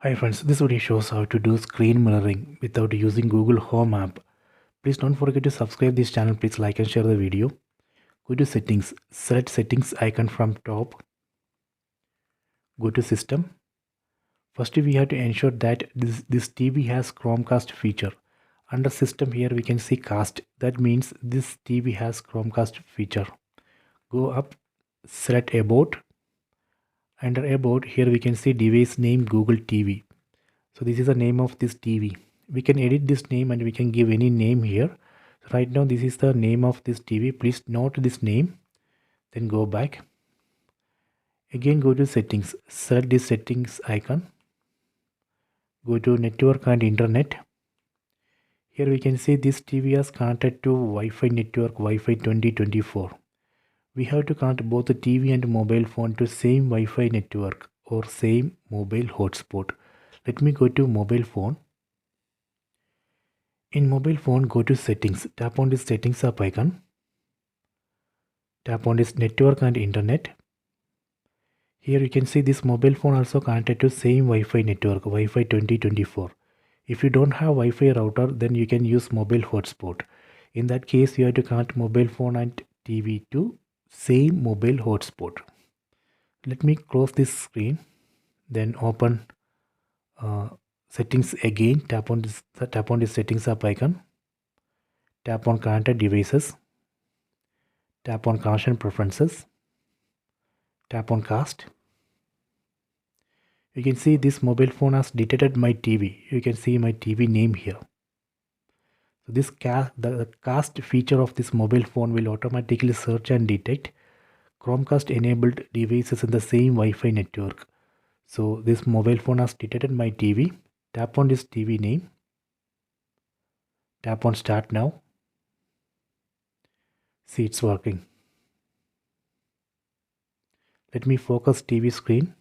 Hi friends, this video shows how to do screen mirroring without using Google Home app. Please don't forget to subscribe this channel. Please like and share the video. Go to settings, select settings icon from top. Go to system. First we have to ensure that this TV has chromecast feature. Under system here we can see cast. That means this TV has chromecast feature. Go up, select about. Under about here we can see device name Google TV. So this is the name of this TV. We can edit this name and we can give any name here. So right now this is the name of this TV. Please note this name. Then go back. Again go to settings. Select this settings icon. Go to network and internet. Here we can see this TV is connected to Wi-Fi network Wi-Fi 2024. We have to connect both the TV and mobile phone to same Wi-Fi network or same mobile hotspot. Let me go to mobile phone. In mobile phone, go to settings. Tap on this settings app icon. Tap on this network and internet. Here you can see this mobile phone also connected to same Wi-Fi network Wi-Fi 2024. If you don't have Wi-Fi router, then you can use mobile hotspot. In that case, you have to connect mobile phone and TV to same mobile hotspot. Let me close this screen. Then open settings again. Tap on this settings app icon. Tap on connected devices. Tap on connection preferences. Tap on cast. You can see this mobile phone has detected my TV. You can see my TV name here. So this the cast feature of this mobile phone will automatically search and detect Chromecast enabled devices in the same Wi-Fi network. So this mobile phone has detected my TV. Tap on this TV name. Tap on start now. See, it's working. Let me focus TV screen.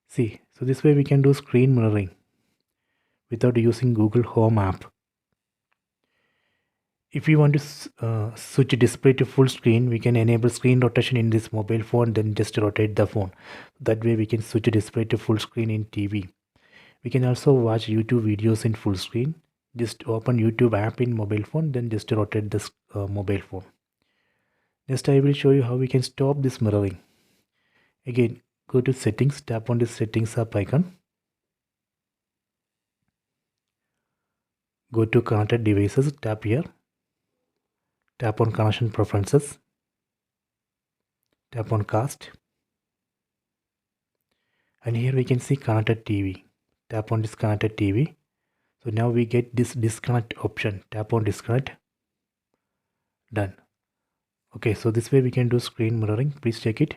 See, so this way we can do screen mirroring without using Google Home app. If you want to switch display to full screen, we can enable screen rotation in this mobile phone, then just rotate the phone. That way we can switch display to full screen in TV. We can also watch YouTube videos in full screen. Just open YouTube app in mobile phone, then just rotate this mobile phone. Next I will show you how we can stop this mirroring. Again, go to settings, tap on this settings app icon. Go to connected devices, tap here. Tap on connection preferences. Tap on cast. And here we can see connected TV. Tap on this connected TV. So now we get this disconnect option. Tap on disconnect. Done. Okay, so this way we can do screen mirroring. Please check it.